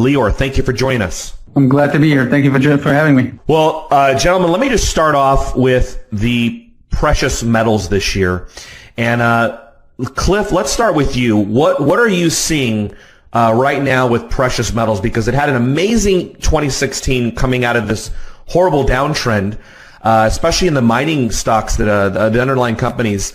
Lior, thank you for joining us. I'm glad to be here. Thank you for having me. Well, gentlemen, let me just start off with the precious metals this year. And Cliff, let's start with you. What are you seeing right now with precious metals? Because it had an amazing 2016 coming out of this horrible downtrend. Especially in the mining stocks that the underlying companies,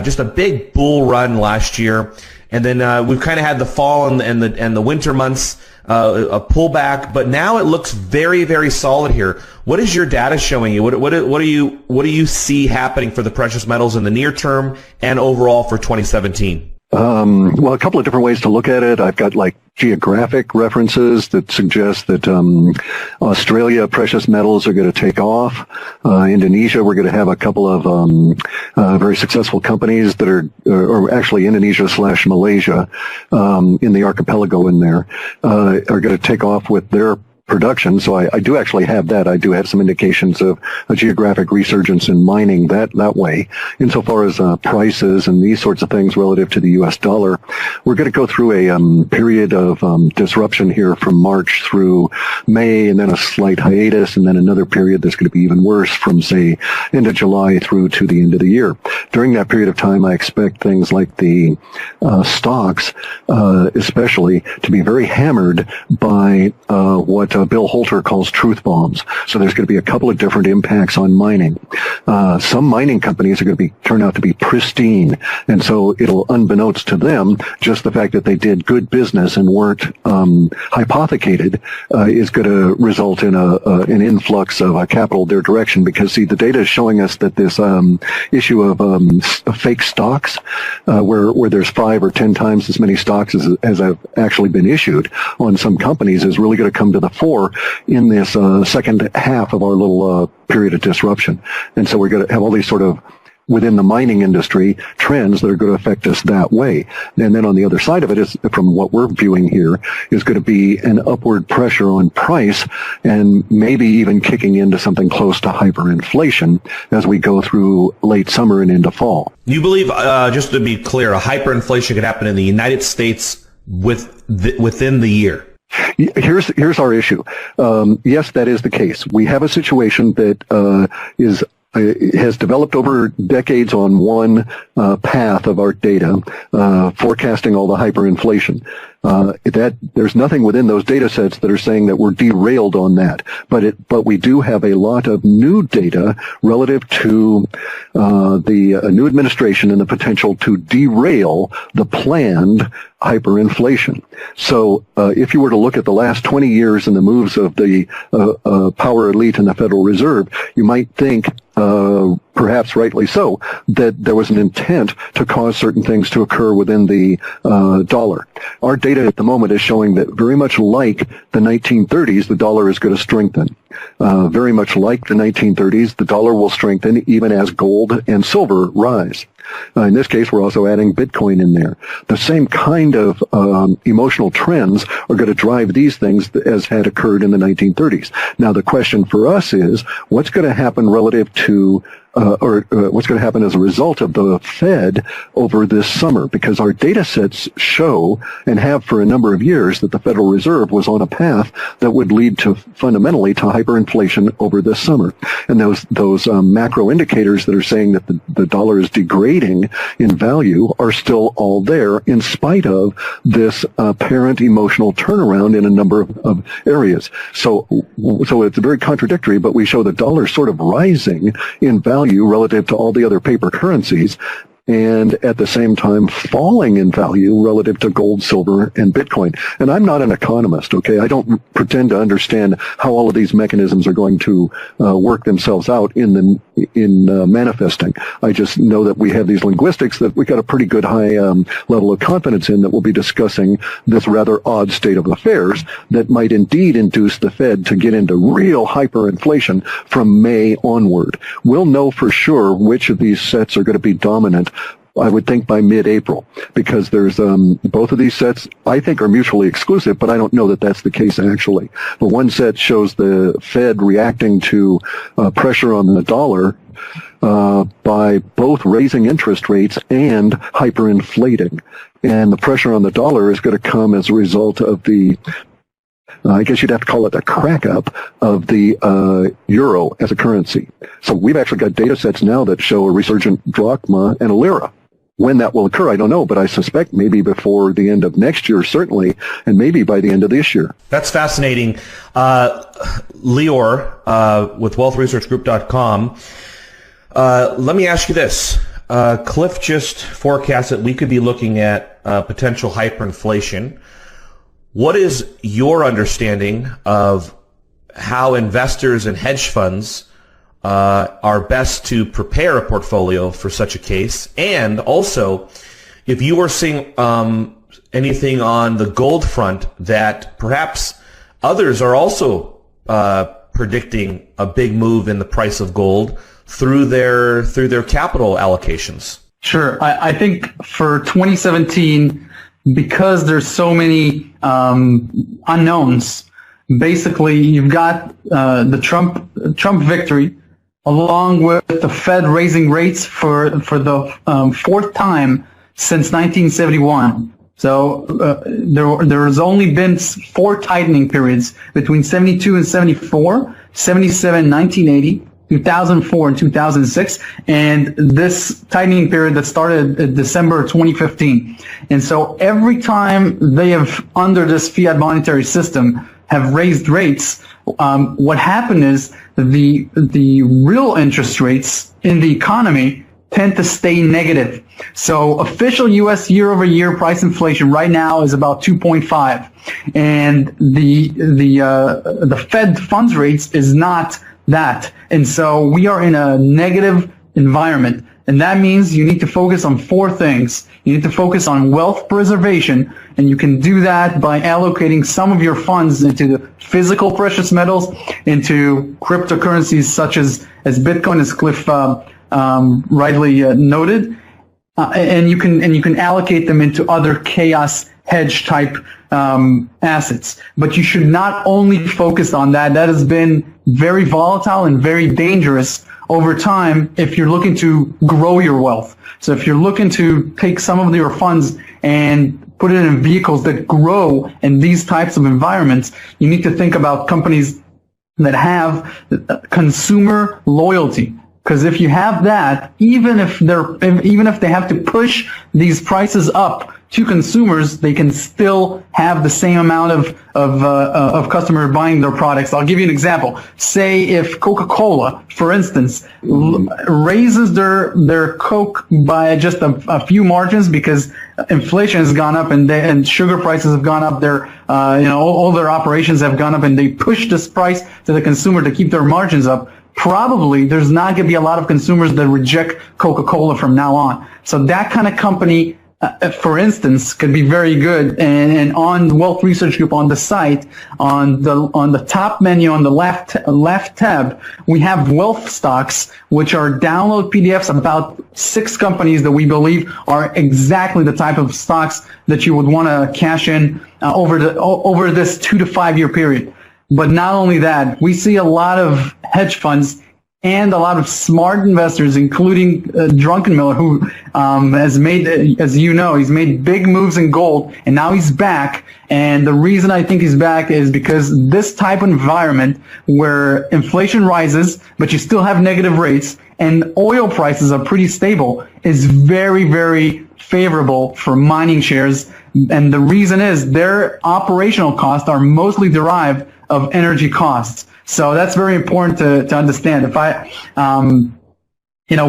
just a big bull run last year, and then we've kind of had the fall and the winter months, a pullback. But now it looks very, very solid here. What is your data showing you? What do you see happening for the precious metals in the near term and overall for 2017? Well, a couple of different ways to look at it. I've got like geographic references that suggest that Australia precious metals are going to take off. Indonesia, we're going to have a couple of very successful companies that are, or actually Indonesia/Malaysia in the archipelago in there, are going to take off with their production. So I do actually have that. I do have some indications of a geographic resurgence in mining that way. Insofar as prices and these sorts of things relative to the U.S. dollar, we're going to go through a period of disruption here from March through May, and then a slight hiatus, and then another period that's going to be even worse from, say, end of July through to the end of the year. During that period of time, I expect things like the stocks, especially, to be very hammered by what Bill Holter calls truth bombs. So there's going to be a couple of different impacts on mining. Some mining companies are going to turn out to be pristine, and so it'll, unbeknownst to them, just the fact that they did good business and weren't hypothecated is going to result in an influx of capital their direction. Because see, the data is showing us that this issue of fake stocks, where there's 5 or 10 times as many stocks as have actually been issued on some companies, is really going to come to the fore in this second half of our little period of disruption. And so we're going to have all these sort of, within the mining industry, trends that are going to affect us that way. And then on the other side of it is, from what we're viewing here, is going to be an upward pressure on price, and maybe even kicking into something close to hyperinflation as we go through late summer and into fall. You believe, just to be clear, a hyperinflation could happen in the United States within the year? Here's our issue. Yes, that is the case. We have a situation that has developed over decades on one path of our data, forecasting all the hyperinflation. There's nothing within those data sets that are saying that we're derailed on that, but we do have a lot of new data relative to the new administration and the potential to derail the planned hyperinflation. So if you were to look at the last 20 years and the moves of the power elite and the Federal Reserve, you might think, perhaps rightly so, that there was an intent to cause certain things to occur within the dollar. Our data at the moment is showing that very much like the 1930s, the dollar is going to strengthen. Very much like the 1930s, the dollar will strengthen even as gold and silver rise. In this case, we're also adding Bitcoin in there. The same kind of emotional trends are going to drive these things as had occurred in the 1930s. Now, the question for us is, what's going to happen relative to what's going to happen as a result of the Fed over this summer? Because our data sets show, and have for a number of years, that the Federal Reserve was on a path that would lead to fundamentally to hyperinflation over this summer. And those macro indicators that are saying that the dollar is degrading in value are still all there, in spite of this apparent emotional turnaround in a number of areas. So it's very contradictory, but we show the dollar sort of rising in value relative to all the other paper currencies, and at the same time falling in value relative to gold, silver, and Bitcoin. And I'm not an economist, okay? I don't pretend to understand how all of these mechanisms are going to work themselves out in manifesting. I just know that we have these linguistics that we got a pretty good high level of confidence in, that we'll be discussing this rather odd state of affairs that might indeed induce the Fed to get into real hyperinflation from May onward. We'll know for sure which of these sets are going to be dominant, I would think, by mid-April, because there's both of these sets I think are mutually exclusive, but I don't know that that's the case actually. But one set shows the Fed reacting to pressure on the dollar by both raising interest rates and hyperinflating. And the pressure on the dollar is going to come as a result of the I guess you'd have to call it a crack up of the euro as a currency. So we've actually got data sets now that show a resurgent drachma and a lira. When that will occur, I don't know, but I suspect maybe before the end of next year, certainly, and maybe by the end of this year. That's fascinating. Lior, with wealthresearchgroup.com, let me ask you this. CLIF just forecast that we could be looking at potential hyperinflation. What is your understanding of how investors and hedge funds are best to prepare a portfolio for such a case? And also, if you were seeing anything on the gold front that perhaps others are also predicting a big move in the price of gold through their capital allocations. Sure. I think for 2017, because there's so many unknowns, basically you've got the Trump victory, along with the Fed raising rates for the fourth time since 1971. So there's only been 4 tightening periods between 72 and 74, 77, 1980, 2004 and 2006, and this tightening period that started in December 2015. And so every time they have, under this fiat monetary system, have raised rates, what happened is the real interest rates in the economy tend to stay negative. So official U.S. year-over-year price inflation right now is about 2.5, and the Fed funds rates is not that. And so we are in a negative environment. And that means you need to focus on 4 things. You need to focus on wealth preservation, and you can do that by allocating some of your funds into the physical precious metals, into cryptocurrencies such as Bitcoin, as CLIF rightly noted, and you can allocate them into other chaos hedge type assets. But you should not only focus on that. That has been very volatile and very dangerous over time if you're looking to grow your wealth. So if you're looking to take some of your funds and put it in vehicles that grow in these types of environments, you need to think about companies that have consumer loyalty. Because if you have that, even if they have to push these prices up to consumers, they can still have the same amount of customers buying their products. I'll give you an example. Say if Coca-Cola, for instance, raises their Coke by just a few margins because inflation has gone up and sugar prices have gone up. All their operations have gone up, and they push this price to the consumer to keep their margins up. Probably there's not going to be a lot of consumers that reject Coca-Cola from now on. So that kind of company, for instance, could be very good. And on Wealth Research Group on the site, on the top menu on the left tab, we have wealth stocks, which are download PDFs about 6 companies that we believe are exactly the type of stocks that you would want to cash in over this 2 to 5 year period. But not only that, we see a lot of hedge funds and a lot of smart investors, including Druckenmiller, who has made, as you know, he's made big moves in gold, and now he's back. And the reason I think he's back is because this type of environment where inflation rises, but you still have negative rates, and oil prices are pretty stable, is very, very favorable for mining shares. And the reason is their operational costs are mostly derived of energy costs. So that's very important to understand. If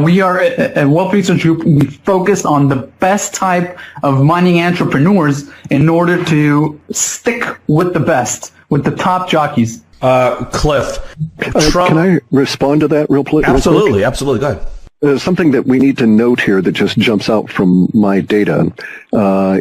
we are at Wealth Research Group, we focus on the best type of mining entrepreneurs in order to stick with the best, with the top jockeys. CLIF, Trump. Can I respond to that real quick? Absolutely, absolutely. Go ahead. Something that we need to note here that just jumps out from my data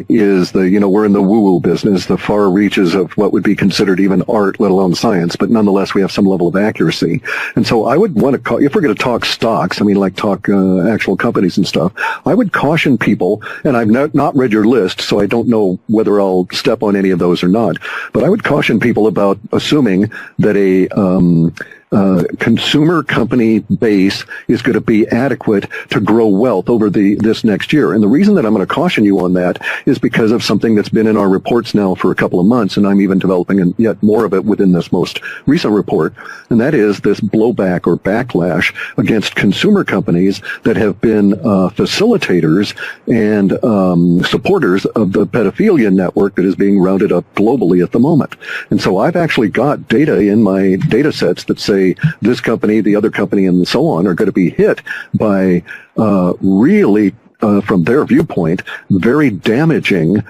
is we're in the woo-woo business, the far reaches of what would be considered even art, let alone science, but nonetheless we have some level of accuracy. And so I would want to call, if we're going to talk stocks, talk actual companies and stuff, I would caution people, and I've not read your list, so I don't know whether I'll step on any of those or not, but I would caution people about assuming that consumer company base is going to be adequate to grow wealth over this next year. And the reason that I'm going to caution you on that is because of something that's been in our reports now for a couple of months, and I'm even developing yet more of it within this most recent report, and that is this blowback or backlash against consumer companies that have been facilitators and supporters of the pedophilia network that is being rounded up globally at the moment. And so I've actually got data in my data sets that say this company, the other company, and so on are going to be hit by really, from their viewpoint, very damaging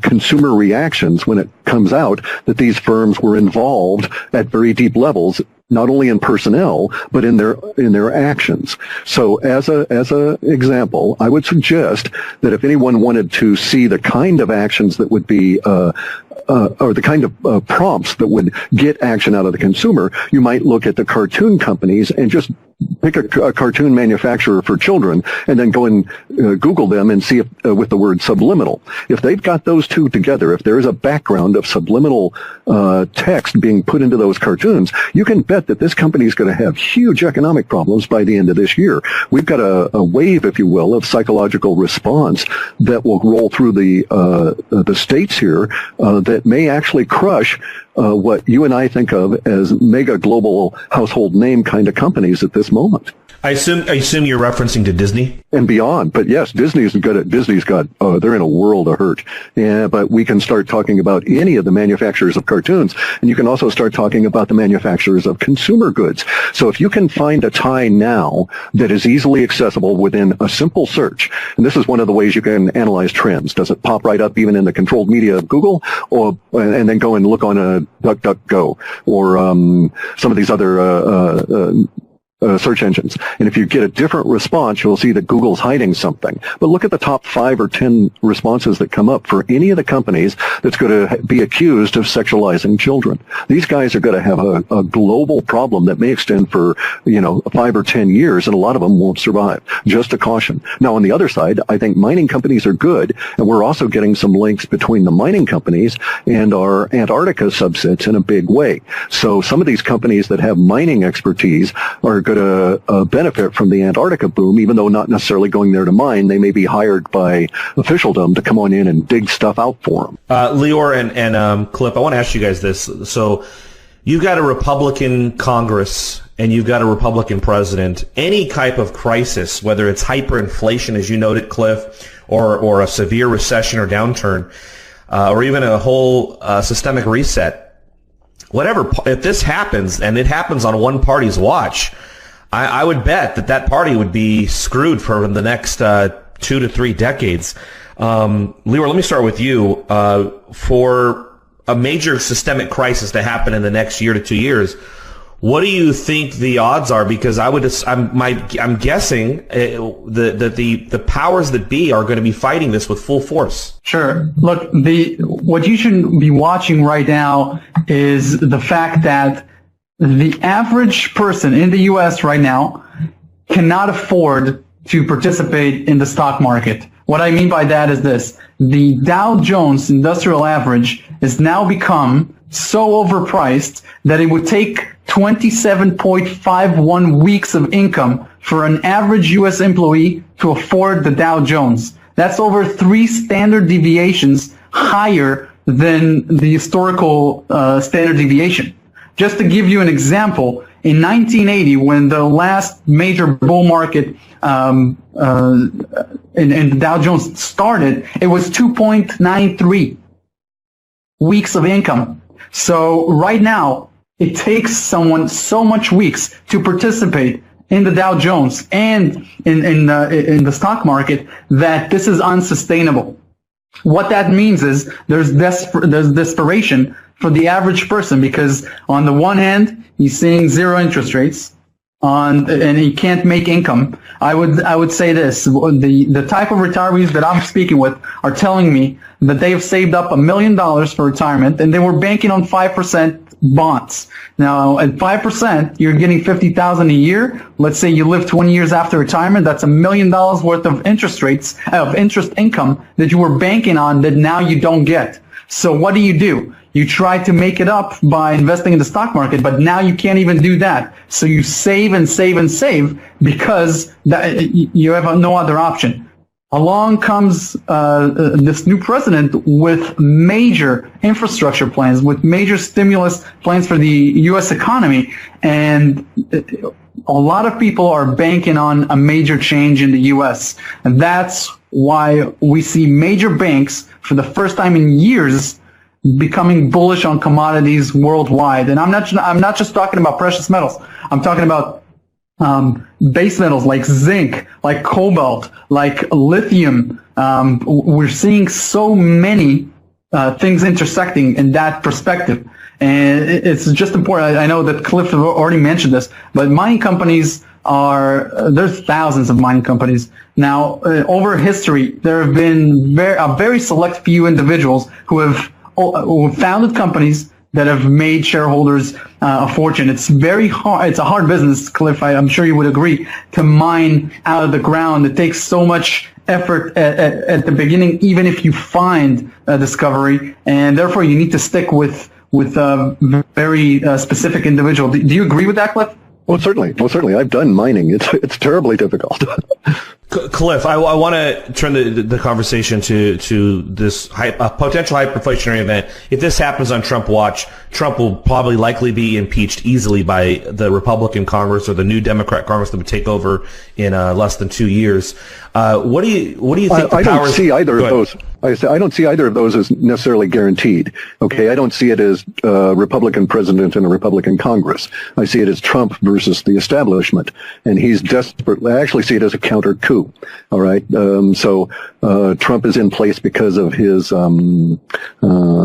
consumer reactions when it comes out that these firms were involved at very deep levels, not only in personnel but in their actions. So as a example, I would suggest that if anyone wanted to see the kind of actions that would be or the kind of prompts that would get action out of the consumer, you might look at the cartoon companies and just pick a cartoon manufacturer for children and then go and Google them and see if, with the word subliminal. If they've got those two together, if there is a background of subliminal text being put into those cartoons, you can bet that this company is going to have huge economic problems by the end of this year. We've got a wave, if you will, of psychological response that will roll through the states here that may actually crush what you and I think of as mega global household name kind of companies at this moment. I assume you're referencing to Disney and beyond. But yes, Disney's got they're in a world of hurt. Yeah, but we can start talking about any of the manufacturers of cartoons, and you can also start talking about the manufacturers of consumer goods. So if you can find a tie now that is easily accessible within a simple search, and this is one of the ways you can analyze trends. Does it pop right up even in the controlled media of Google, and then go and look on a DuckDuckGo or some of these other search engines. And if you get a different response, you'll see that Google's hiding something. But look at the top 5 or 10 responses that come up for any of the companies that's going to be accused of sexualizing children. These guys are going to have a global problem that may extend for, 5 or 10 years, and a lot of them won't survive. Just a caution. Now, on the other side, I think mining companies are good, and we're also getting some links between the mining companies and our Antarctica subsets in a big way. So some of these companies that have mining expertise are going to benefit from the Antarctica boom, even though not necessarily going there to mine. They may be hired by officialdom to come on in and dig stuff out for them. Lior and Cliff, I want to ask you guys this. So you've got a Republican Congress and you've got a Republican president. Any type of crisis, whether it's hyperinflation, as you noted, Cliff, or a severe recession or downturn, or even a whole systemic reset, whatever, if this happens, and it happens on one party's watch, I would bet that party would be screwed for the next 2 to 3 decades. Lior, let me start with you. For a major systemic crisis to happen in the next year to 2 years, what do you think the odds are? Because I'm guessing that the powers that be are going to be fighting this with full force. Sure. Look, what you should be watching right now is the fact that the average person in the U.S. right now cannot afford to participate in the stock market. What I mean by that is this. The Dow Jones Industrial Average has now become so overpriced that it would take 27.51 weeks of income for an average U.S. employee to afford the Dow Jones. That's over 3 standard deviations higher than the historical standard deviation. Just to give you an example, in 1980, when the last major bull market in the Dow Jones started, it was 2.93 weeks of income. So right now, it takes someone so much weeks to participate in the Dow Jones and in the stock market that this is unsustainable. What that means is there's desperation for the average person, because on the one hand, he's seeing 0 interest rates and he can't make income. I would say this, the type of retirees that I'm speaking with are telling me that they have saved up $1 million for retirement and they were banking on 5% bonds. Now, at 5%, you're getting $50,000 a year. Let's say you live 20 years after retirement. That's $1 million worth of interest income that you were banking on that now you don't get. So what do? You tried to make it up by investing in the stock market, but now you can't even do that. So you save and save and save because you have no other option. Along comes this new president with major infrastructure plans, with major stimulus plans for the U.S. economy, and a lot of people are banking on a major change in the U.S. And that's why we see major banks, for the first time in years, becoming bullish on commodities worldwide. And I'm not just talking about precious metals. I'm talking about base metals like zinc, like cobalt, like lithium. We're seeing so many things intersecting in that perspective. And it's just important. I know that CLIF already mentioned this, but mining companies there's thousands of mining companies. Now, over history, there have been a very select few individuals who have founded companies that have made shareholders a fortune. It's very hard. It's a hard business, CLIF. I'm sure you would agree, to mine out of the ground. It takes so much effort at the beginning, even if you find a discovery, and therefore you need to stick with a very specific individual. Do you agree with that, CLIF? Well, certainly. I've done mining. It's terribly difficult. CLIF, I want to turn the conversation to this potential hyperinflationary event. If this happens on Trump watch, Trump will probably likely be impeached easily by the Republican Congress or the new Democrat Congress that would take over in less than 2 years. What do you think? I don't see either of those. I don't see either of those as necessarily guaranteed. Okay, I don't see it as a Republican president and a Republican Congress. I see it as Trump versus the establishment, and he's desperate. I actually see it as a counter coup. All right, so Trump is in place because of his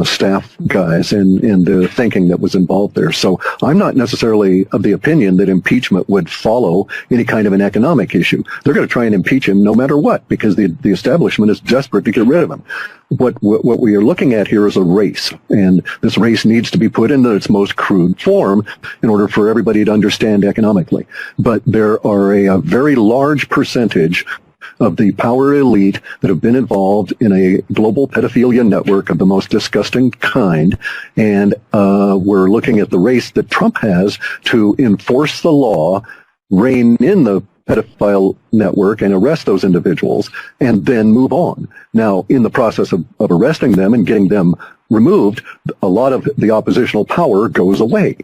staff guys and the thinking that was involved there. So I'm not necessarily of the opinion that impeachment would follow any kind of an economic issue. They're going to try and impeach him no matter what, because the establishment is desperate to get rid of him. What we are looking at here is a race, and this race needs to be put into its most crude form in order for everybody to understand economically. But there are a very large percentage of the power elite that have been involved in a global pedophilia network of the most disgusting kind, and we're looking at the race that Trump has to enforce the law, rein in the pedophile network and arrest those individuals and then move on. Now, in the process of arresting them and getting them removed, a lot of the oppositional power goes away.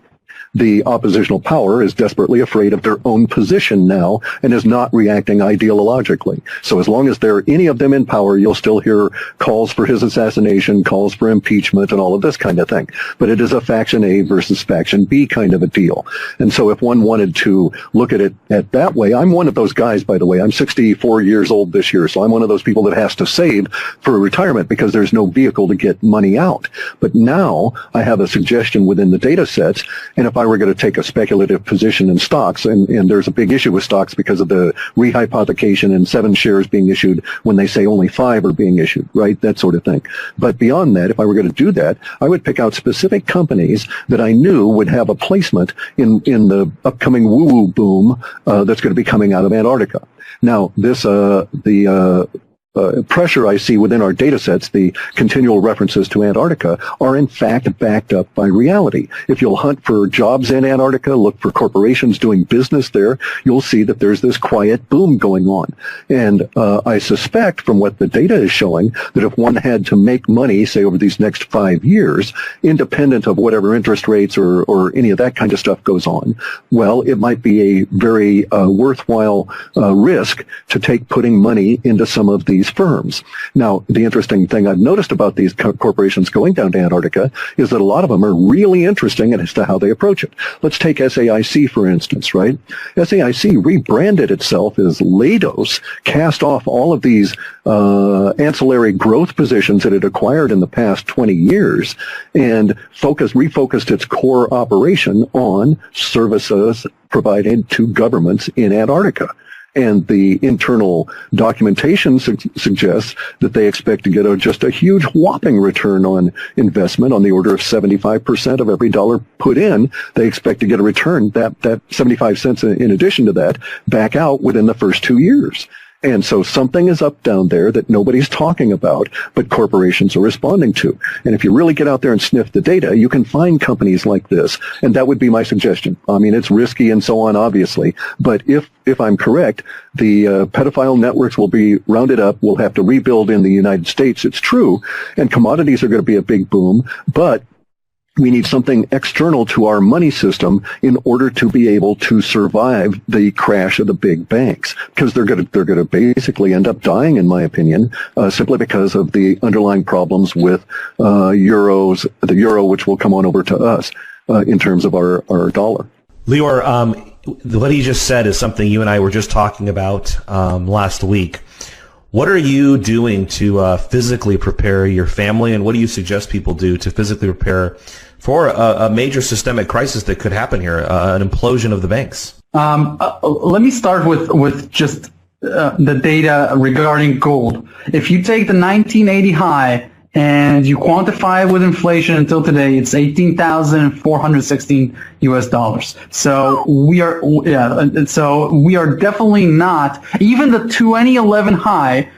The oppositional power is desperately afraid of their own position now and is not reacting ideologically. So as long as there are any of them in power, you'll still hear calls for his assassination, calls for impeachment, and all of this kind of thing. But it is a faction A versus faction B kind of a deal. And so if one wanted to look at it at that way, I'm one of those guys, by the way. I'm 64 years old this year, so I'm one of those people that has to save for retirement because there's no vehicle to get money out. But now I have a suggestion within the data sets, and if I were going to take a speculative position in stocks, and there's a big issue with stocks because of the rehypothecation and 7 shares being issued when they say only 5 are being issued, right? That sort of thing. But beyond that, if I were going to do that, I would pick out specific companies that I knew would have a placement in the upcoming woo-woo boom that's going to be coming out of Antarctica. Now, this pressure I see within our data sets, the continual references to Antarctica, are in fact backed up by reality. If you'll hunt for jobs in Antarctica, look for corporations doing business there, you'll see that there's this quiet boom going on. And I suspect from what the data is showing that if one had to make money, say over these next 5 years, independent of whatever interest rates or any of that kind of stuff goes on, well, it might be a very worthwhile risk to take putting money into some of these firms. Now, the interesting thing I've noticed about these corporations going down to Antarctica is that a lot of them are really interesting as to how they approach it. Let's take SAIC, for instance, right? SAIC rebranded itself as Leidos, cast off all of these ancillary growth positions that it acquired in the past 20 years and refocused its core operation on services provided to governments in Antarctica. And the internal documentation suggests that they expect to get just a huge whopping return on investment on the order of 75% of every dollar put in. They expect to get a return, that 75 cents in addition to that, back out within the first 2 years. And so something is up down there that nobody's talking about, but corporations are responding to. And if you really get out there and sniff the data, you can find companies like this. And that would be my suggestion. I mean, it's risky and so on, obviously. But if I'm correct, the pedophile networks will be rounded up. We'll have to rebuild in the United States. It's true. And commodities are going to be a big boom. But we need something external to our money system in order to be able to survive the crash of the big banks, because they're going to basically end up dying, in my opinion, simply because of the underlying problems with the euro, which will come on over to us in terms of our dollar. Lior, what he just said is something you and I were just talking about last week. What are you doing to physically prepare your family, and what do you suggest people do to physically prepare for a major systemic crisis that could happen here, an implosion of the banks? Let me start with just the data regarding gold. If you take the 1980 high and you quantify it with inflation until today, it's $18,416 US. So we are definitely not, even the 2011 high,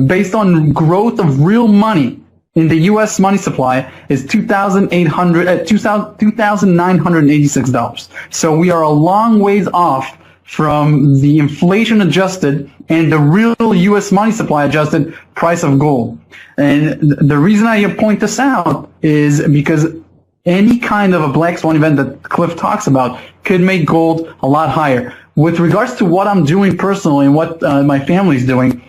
based on growth of real money in the U.S. money supply is $2,986. So we are a long ways off from the inflation adjusted and the real U.S. money supply adjusted price of gold. And the reason I point this out is because any kind of a black swan event that CLIF talks about could make gold a lot higher. With regards to what I'm doing personally and what my family's doing,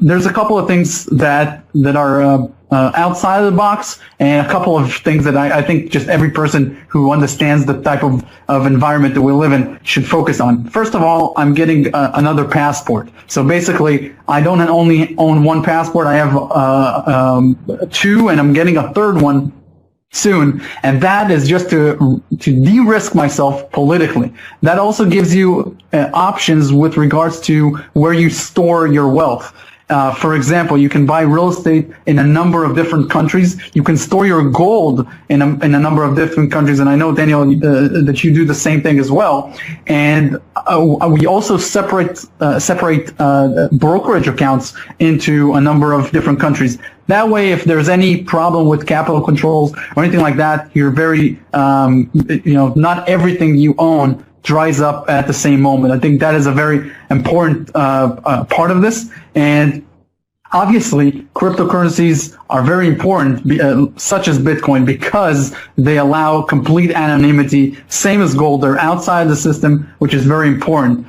there's a couple of things that are outside of the box, and a couple of things that I think just every person who understands the type of environment that we live in should focus on. First of all, I'm getting another passport. So basically, I don't only own one passport. I have two, and I'm getting a third one soon, and that is just to de-risk myself politically. That also gives you options with regards to where you store your wealth. For example, you can buy real estate in a number of different countries. You can store your gold in a number of different countries, and I know, Daniel, that you do the same thing as well. And we also separate brokerage accounts into a number of different countries. That way, if there's any problem with capital controls or anything like that, you're very, not everything you own dries up at the same moment. I think that is a very important part of this. And obviously, cryptocurrencies are very important, such as Bitcoin, because they allow complete anonymity, same as gold. They're outside the system, which is very important.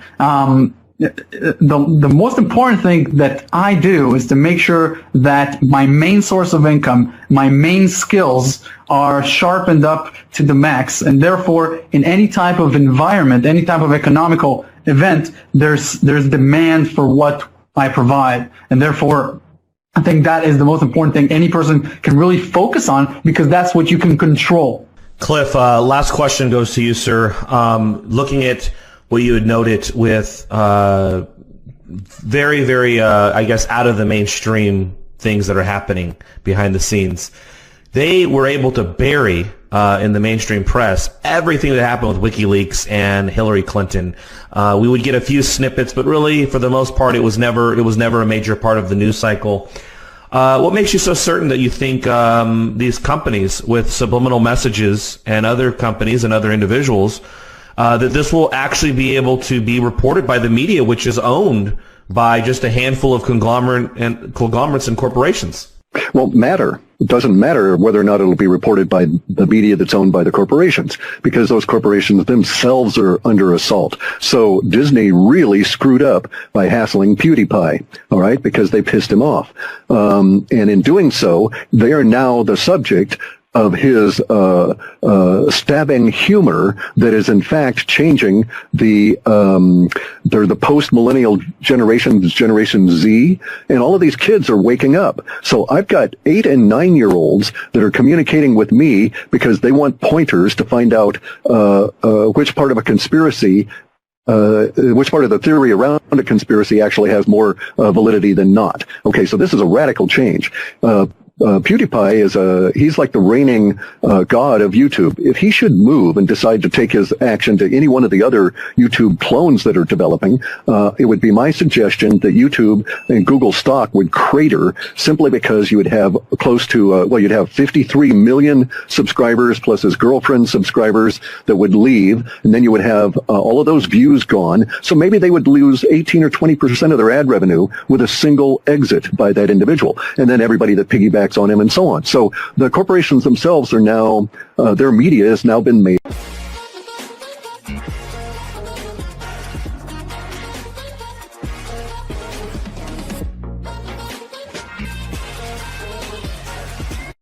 The most important thing that I do is to make sure that my main source of income, my main skills are sharpened up to the max. And therefore, in any type of environment, any type of economical event, there's demand for what I provide. And therefore, I think that is the most important thing any person can really focus on, because that's what you can control. CLIF, last question goes to you, sir. Looking at what you had noted with very, very, I guess, out of the mainstream things that are happening behind the scenes. They were able to bury in the mainstream press everything that happened with WikiLeaks and Hillary Clinton. We would get a few snippets, but really, for the most part, it was never a major part of the news cycle. What makes you so certain that you think these companies with subliminal messages and other companies and other individuals that this will actually be able to be reported by the media, which is owned by just a handful of conglomerates and corporations? Well, it doesn't matter whether or not it'll be reported by the media that's owned by the corporations, because those corporations themselves are under assault. So Disney really screwed up by hassling PewDiePie, all right, because they pissed him off. And in doing so, they are now the subject of his stabbing humor that is in fact changing they're the post-millennial generations, Generation Z, and all of these kids are waking up. So I've got 8 and 9-year-olds that are communicating with me because they want pointers to find out which part of a conspiracy, which part of the theory around a conspiracy actually has more validity than not. Okay, so this is a radical change. PewDiePie he's like the reigning god of YouTube. If he should move and decide to take his action to any one of the other YouTube clones that are developing, it would be my suggestion that YouTube and Google stock would crater simply because you would have close to, you'd have 53 million subscribers plus his girlfriend's subscribers that would leave, and then you would have all of those views gone. So maybe they would lose 18 or 20% of their ad revenue with a single exit by that individual, and then everybody that piggybacks on him and so on. So the corporations themselves are now, their media has now been made